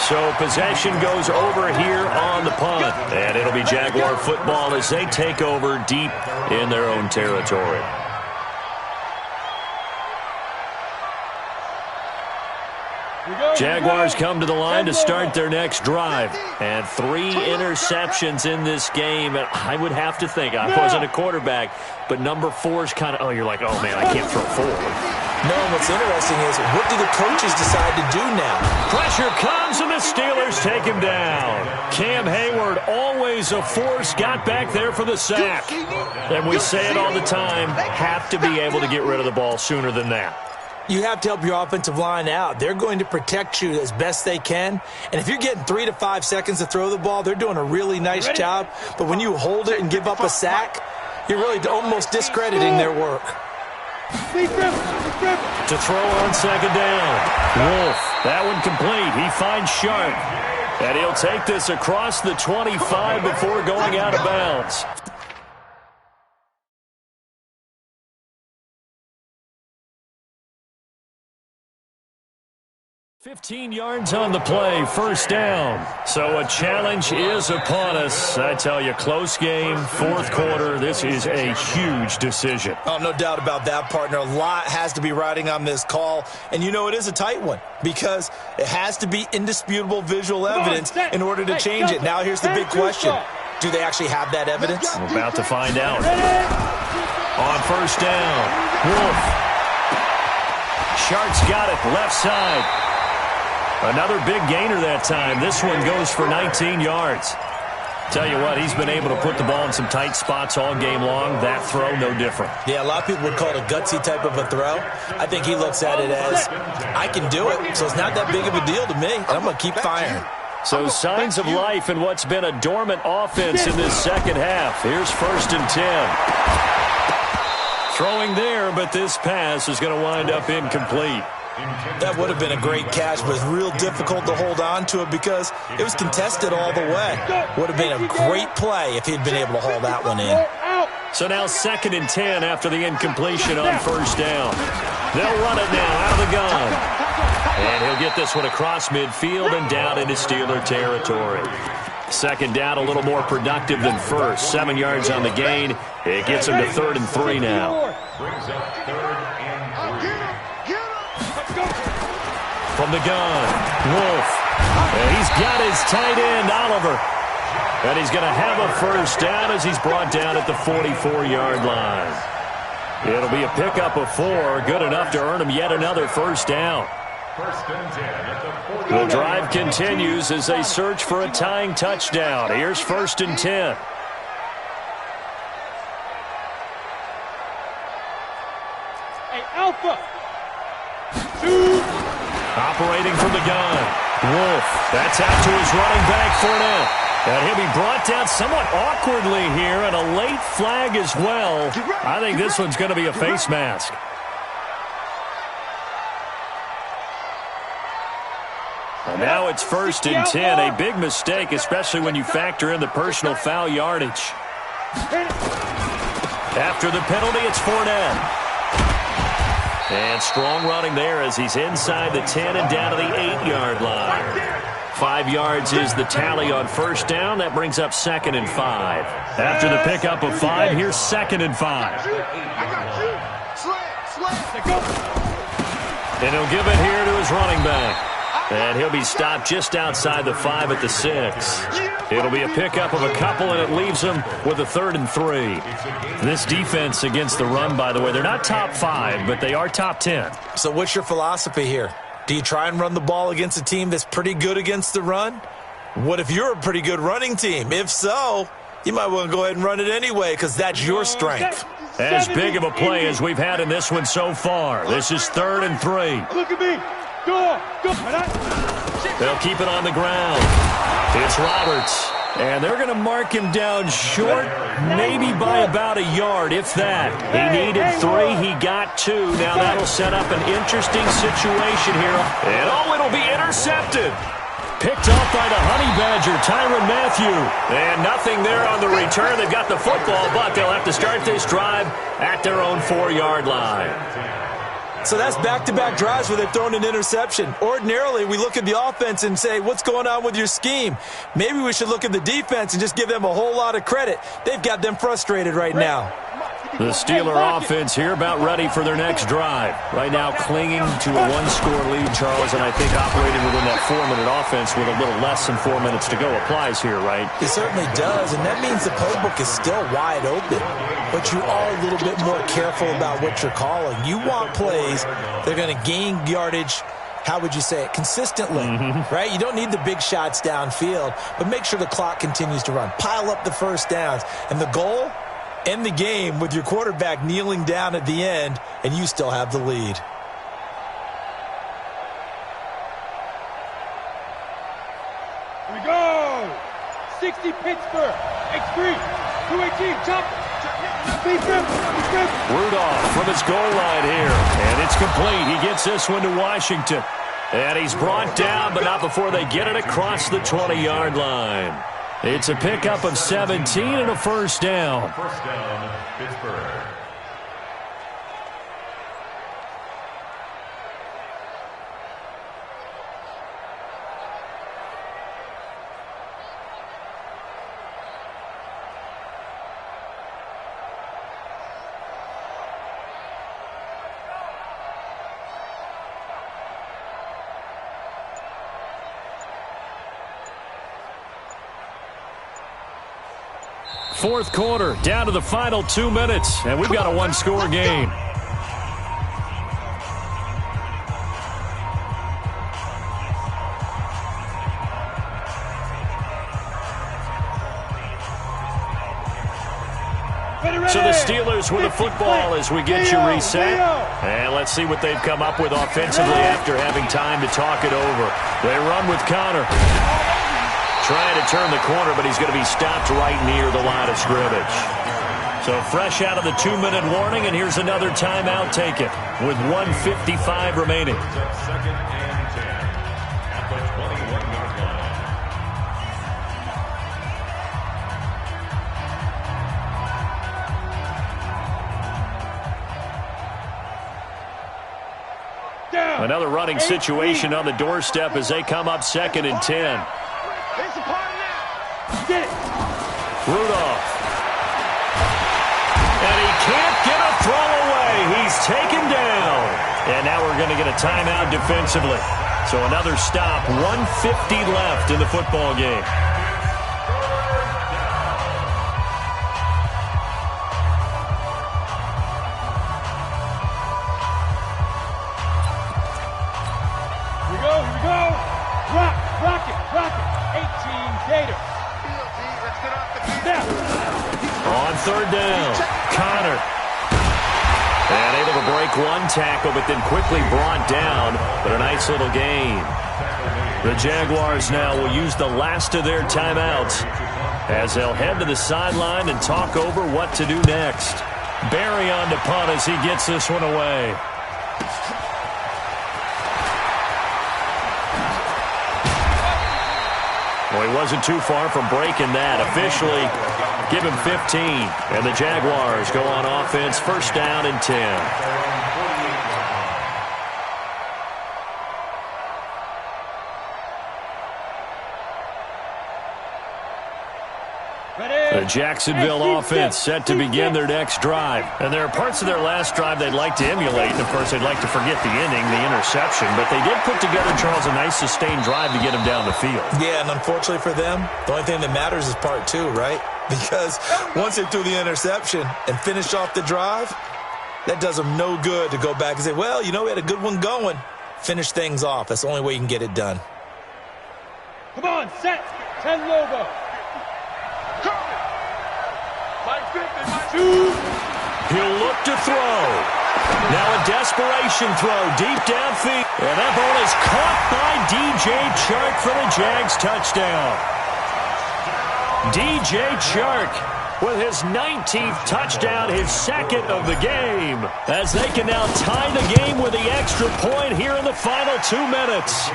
G: So possession goes over here on the punt. And it'll be Jaguar football as they take over deep in their own territory. Jaguars come to the line to start their next drive. And 3 interceptions in this game. And I would have to think, I wasn't a quarterback, but number 4 is kind of, you're like, oh, man, I can't throw 4.
I: No, what's interesting is, what do the coaches decide to do now?
G: Pressure comes, and the Steelers take him down. Cam Hayward, always a force, got back there for the sack. And we say it all the time, have to be able to get rid of the ball sooner than that.
I: You have to help your offensive line out. They're going to protect you as best they can. And if you're getting 3 to 5 seconds to throw the ball, they're doing a really nice job. But when you hold it and give up a sack, you're really almost discrediting their work.
G: To throw on second down. Wolf, that one complete. He finds Sharp. And he'll take this across the 25 before going out of bounds. $15 yards on the play, first down. So a challenge is upon us. I tell you, close game, fourth quarter. This is a huge decision.
I: Oh, no doubt about that, partner. A lot has to be riding on this call. And you know it is a tight one because it has to be indisputable visual evidence in order to change it. Now here's the big question. Do they actually have that evidence?
G: We're about to find out. On first down, Wolf. Sharp's got it, left side. Another big gainer that time. This one goes for 19 yards. Tell you what, he's been able to put the ball in some tight spots all game long. That throw, no different.
I: Yeah, a lot of people would call it a gutsy type of a throw. I think he looks at it as, I can do it, so it's not that big of a deal to me, and I'm going to keep firing.
G: So signs of life in what's been a dormant offense in this second half. Here's 1st and 10. Throwing there, but this pass is going to wind up incomplete.
I: That would have been a great catch, but it's real difficult to hold on to it because it was contested all the way. Would have been a great play if he'd been able to haul that one in.
G: So now 2nd and 10 after the incompletion on first down. They'll run it now out of the gun. And he'll get this one across midfield and down into Steeler territory. Second down, a little more productive than first. 7 yards on the gain. It gets him to 3rd and 3 now.
H: Brings up 3rd and 3.
G: From the gun, Wolf. And he's got his tight end, Oliver. And he's going to have a first down as he's brought down at the 44-yard line. It'll be a pickup of 4, good enough to earn him yet another first down.
H: 1st and 10 at the 40.
G: The drive continues as they search for a tying touchdown. Here's 1st and 10.
F: Hey, Alpha.
G: Operating from the gun. Wolf. That's out to his running back, Fournette. And he'll be brought down somewhat awkwardly here, and a late flag as well. I think this one's going to be a face mask. And now it's 1st and 10. A big mistake, especially when you factor in the personal foul yardage. After the penalty, it's Fournette. And strong running there as he's inside the 10 and down to the 8-yard line. 5 yards is the tally on first down. That brings up 2nd and 5. After the pickup of 5, here's 2nd and 5. And he'll give it here to his running back. And he'll be stopped just outside the 5 at the 6. It'll be a pickup of a couple, and it leaves him with a 3rd and 3. This defense against the run, by the way, they're not top 5, but they are top 10.
I: So what's your philosophy here? Do you try and run the ball against a team that's pretty good against the run? What if you're a pretty good running team? If so, you might want to go ahead and run it anyway because that's your strength.
G: As big of a play as we've had in this one so far. This is 3rd and 3.
F: Look at me. Go.
G: They'll keep it on the ground. It's Roberts. And they're going to mark him down short, maybe by about a yard, if that. He needed 3. He got 2. Now that'll set up an interesting situation here. And it'll be intercepted. Picked off by the Honey Badger, Tyrann Mathieu. And nothing there on the return. They've got the football, but they'll have to start this drive at their own 4-yard line.
I: So that's back-to-back drives where they've thrown an interception. Ordinarily, we look at the offense and say, what's going on with your scheme? Maybe we should look at the defense and just give them a whole lot of credit. They've got them frustrated right now.
G: The Steeler offense here about ready for their next drive. Right now clinging to a one-score lead, Charles, and I think operating within that 4-minute offense with a little less than 4 minutes to go applies here, right?
I: It certainly does, and that means the playbook is still wide open. But you are a little bit more careful about what you're calling. You want plays that are going to gain yardage, how would you say it, consistently, right? You don't need the big shots downfield, but make sure the clock continues to run. Pile up the first downs. And the goal, end the game with your quarterback kneeling down at the end, and you still have the lead.
F: Here we go! 60 Pittsburgh, X3, 218, chop!
G: Rudolph from his goal line here, and it's complete. He gets this one to Washington, and he's brought down, but not before they get it across the 20-yard line. It's a pickup of 17 and a first down.
H: First down, Pittsburgh.
G: Fourth quarter, down to the final 2 minutes, and we've got a one-score game. So the Steelers with the football as we get you reset. And let's see what they've come up with offensively after having time to talk it over. They run with Connor. Trying to turn the corner, but he's going to be stopped right near the line of scrimmage. So fresh out of the 2-minute warning, and here's another timeout taken with 1:55 remaining.
H: Second and 10 at the 21-yard line.
G: Another running situation on the doorstep as they come up 2nd and 10.
F: Get it.
G: Rudolph. And he can't get a throw away. He's taken down. And now we're going to get a timeout defensively. So another stop. 1:50 left in the football game.
F: Here we go. Rock it. 18 Gators.
G: On third down, Connor. And able to break one tackle, but then quickly brought down. But a nice little gain. The Jaguars now will use the last of their timeouts as they'll head to the sideline and talk over what to do next. Barry on to punt as he gets this one away. Well, he wasn't too far from breaking that. Officially, give him 15. And the Jaguars go on offense, first down and 10. The Jacksonville offense set to begin their next drive. And there are parts of their last drive they'd like to emulate. And, of course, they'd like to forget the inning, the interception. But they did put together, Charles, a nice sustained drive to get them down the field.
I: Yeah, and unfortunately for them, the only thing that matters is part 2, right? Because once they threw the interception and finished off the drive, that does them no good to go back and say, well, you know, we had a good one going. Finish things off. That's the only way you can get it done.
F: Come on, set. 10 Lobo.
G: He'll look to throw. Now a desperation throw deep downfield. And that ball is caught by DJ Chark for the Jags touchdown. DJ Chark with his 19th touchdown, his second of the game, as they can now tie the game with the extra point here in the final 2 minutes.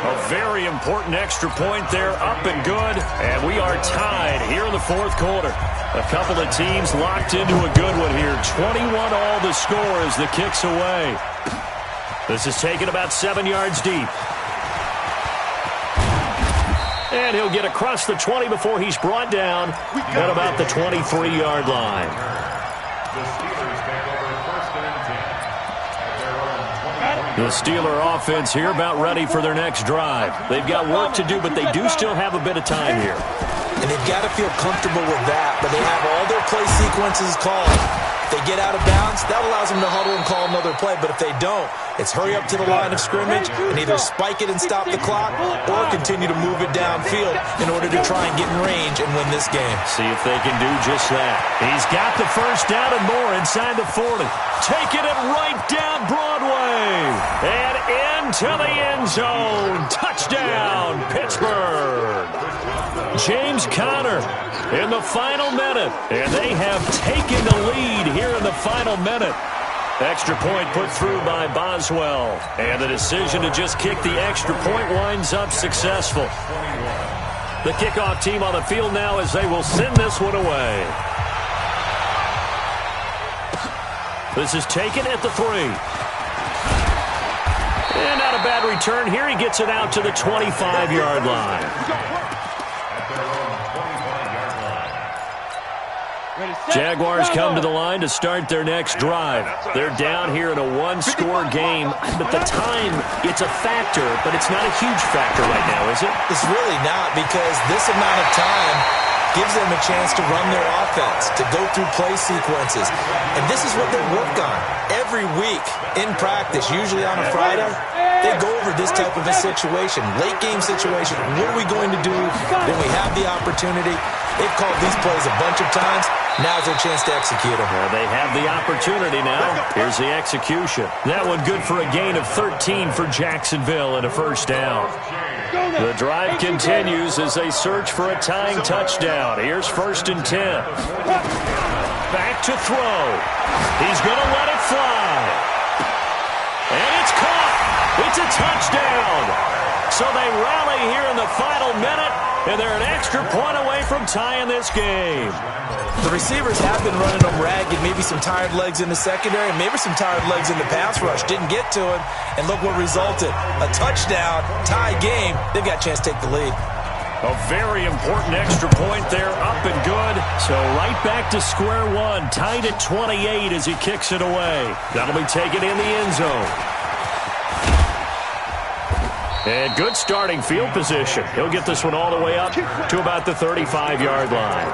G: A very important extra point there, up and good, and we are tied here in the fourth quarter. A couple of teams locked into a good one here. 21 all the score as the kick's away. This is taken about 7 yards deep. And he'll get across the 20 before he's brought down at about the 23-yard line.
H: The Steelers take over 1st and 10 at their own 20.
G: The Steeler offense here about ready for their next drive. They've got work to do, but they do still have a bit of time here.
I: And they've got to feel comfortable with that, but they have all their play sequences called. If they get out of bounds, that allows them to huddle and call another play. But if they don't, it's hurry up to the line of scrimmage and either spike it and stop the clock or continue to move it downfield in order to try and get in range and win this game.
G: See if they can do just that. He's got the first down and more inside the 40. Taking it right down Broadway. And into the end zone. Touchdown, Pittsburgh. James Conner in the final minute. And they have taken the lead here in the final minute. Extra point put through by Boswell. And the decision to just kick the extra point winds up successful. The kickoff team on the field now as they will send this one away. This is taken at the 3. And not a bad return here. He gets it out to the 25-yard line. Jaguars come to the line to start their next drive. They're down here in a one-score game, but the time, it's a factor, but it's not a huge factor right now, is it?
I: It's really not, because this amount of time gives them a chance to run their offense, to go through play sequences. And this is what they work on every week in practice, usually on a Friday. They go over this type of a situation, late-game situation. What are we going to do when we have the opportunity? They've called these plays a bunch of times. Now's their chance to execute them.
G: Well, they have the opportunity now. Here's the execution. That one good for a gain of 13 for Jacksonville and a first down. The drive continues as they search for a tying touchdown. Here's 1st and 10. Back to throw. He's going to let it fly. And it's caught. It's a touchdown. So they rally here in the final minute, and they're an extra point away from tying this game.
I: The receivers have been running them ragged, maybe some tired legs in the secondary, maybe some tired legs in the pass rush. Didn't get to him, and look what resulted. A touchdown, tie game. They've got a chance to take the lead.
G: A very important extra point there, up and good. So right back to square one, tied at 28 as he kicks it away. That'll be taken in the end zone. And good starting field position. He'll get this one all the way up to about the 35-yard line.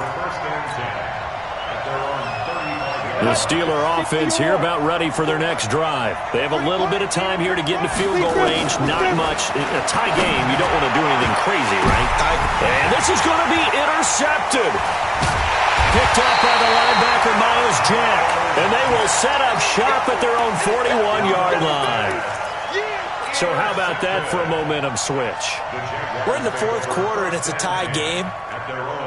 G: The Steeler offense here about ready for their next drive. They have a little bit of time here to get into field goal range. Not much. A tie game, you don't want to do anything crazy, right? And this is going to be intercepted. Picked up by the linebacker, Miles Jack. And they will set up shop at their own 41-yard line. So how about that for a momentum switch?
I: We're in the 4th quarter, and it's a tie game.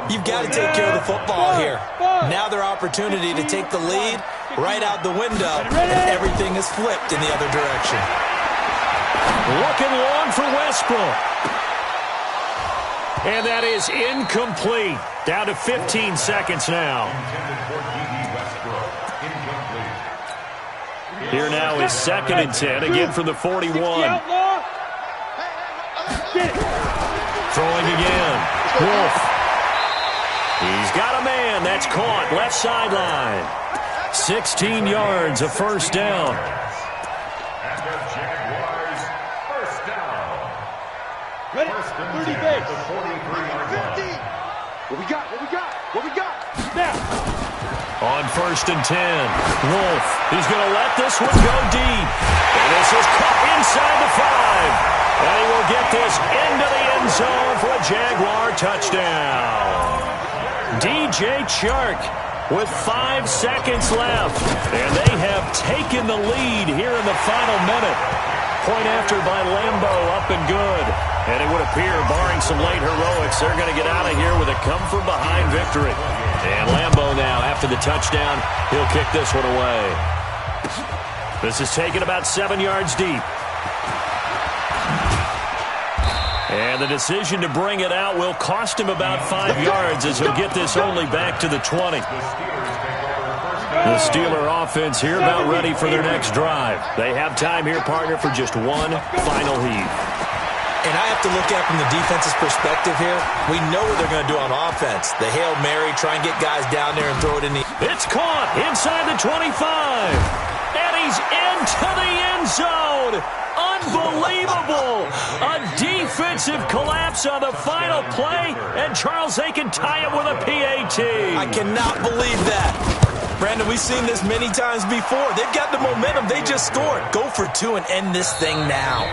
I: You've got to take care of the football here. Now their opportunity to take the lead right out the window, and everything is flipped in the other direction.
G: Looking long for Westbrook. And that is incomplete. Down to 15 seconds now. Here now is 2nd and 10, again from the 41. Throwing again. Wolf. He's got a man. That's caught. Left sideline. 16 yards, a first down.
H: And the Jaguars, first down.
F: Ready? 30 base.
H: The 43-yard line.
J: What we got? What we got? What we got?
F: Now.
G: On 1st and 10, Wolf. He's going to let this one go deep. And this is cut inside the 5. And he will get this into the end zone for a Jaguar touchdown. DJ Chark with 5 seconds left. And they have taken the lead here in the final minute. Point after by Lambo, up and good. And it would appear, barring some late heroics, they're going to get out of here with a come-from-behind victory. And Lambo now, after the touchdown, he'll kick this one away. This is taken about 7 yards deep. And the decision to bring it out will cost him about 5 yards as he'll get this only back to the 20. The Steeler offense here about ready for their next drive. They have time here, partner, for just one final heave.
I: And I have to look at it from the defense's perspective here. We know what they're going to do on offense. The Hail Mary, try and get guys down there and throw it in the
G: It's caught inside the 25. And he's into the end zone. Unbelievable. A defensive collapse on the final play, and Charles, they can tie it with a PAT.
I: I cannot believe that. Brandon, we've seen this many times before. They've got the momentum. They just scored. Go for two and end this thing now.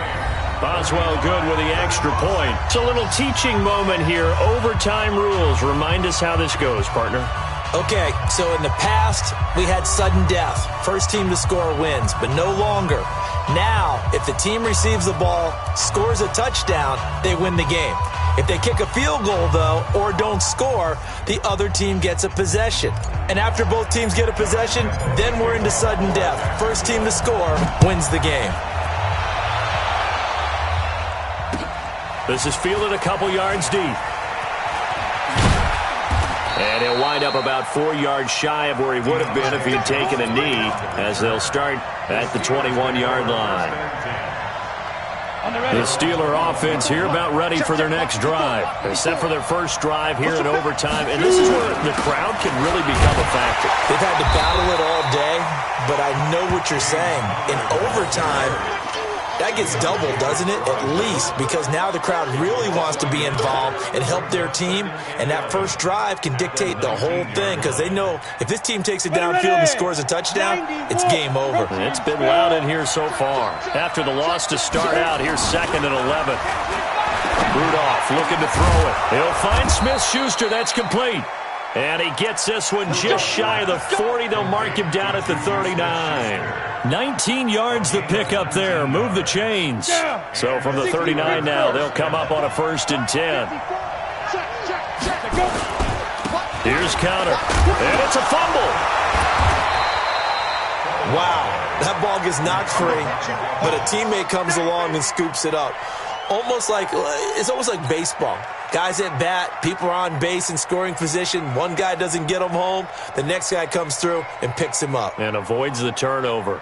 G: Boswell good with the extra point. It's a little teaching moment here. Overtime rules. Remind us how this goes, partner.
I: Okay, so in the past, we had sudden death. First team to score wins, but no longer. Now, if the team receives the ball, scores a touchdown, they win the game. If they kick a field goal, though, or don't score, the other team gets a possession. And after both teams get a possession, then we're into sudden death. First team to score wins the game.
G: This is fielded a couple yards deep. And he'll wind up about 4 yards shy of where he would have been if he had taken a knee, as they'll start at the 21-yard line. The Steeler offense here about ready for their next drive. They're set for their first drive here in overtime, and this is where the crowd can really become a factor.
I: They've had to battle it all day, but I know what you're saying. In overtime, that gets doubled, doesn't it? At least, because now the crowd really wants to be involved and help their team, and that first drive can dictate the whole thing, because they know if this team takes it downfield and scores a touchdown, it's game over.
G: It's been loud in here so far. After the loss to start out, here's 2nd and 11. Rudolph looking to throw it. He'll find Smith-Schuster. That's complete. And he gets this one just shy of the 40. They'll mark him down at the 39. 19 yards the pick up there. Move the chains. So from the 39 now, they'll come up on a 1st and 10. Here's counter. And it's a fumble.
I: Wow, that ball gets knocked free, but a teammate comes along and scoops it up. It's almost like baseball. Guys at bat, people are on base in scoring position. One guy doesn't get him home. The next guy comes through and picks him up.
G: And avoids the turnover.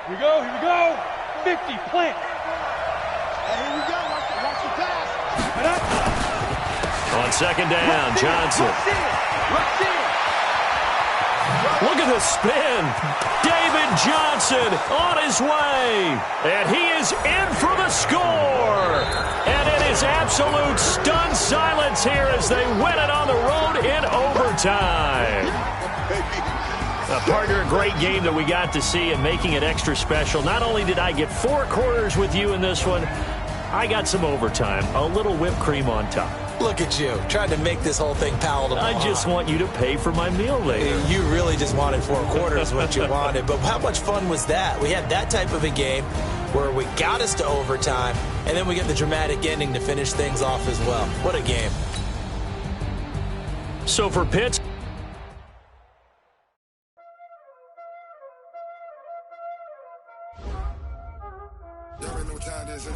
F: Here we go. 50, plant.
J: Here we go. Watch the pass.
G: On 2nd down, Johnson. Look at the spin. David Johnson on his way. And he is in for the score. And it is absolute stunned silence here as they win it on the road in overtime. Partner, a great game that we got to see, and making it extra special. Not only did I get 4 quarters with you in this one, I got some overtime. A little whipped cream on top.
I: Look at you, trying to make this whole thing palatable.
G: I just want you to pay for my meal later.
I: You really just wanted 4 quarters, what you wanted. But how much fun was that? We had that type of a game where we got us to overtime, and then we get the dramatic ending to finish things off as well. What a game.
G: So for Pitts,
J: There ain't no time, is it?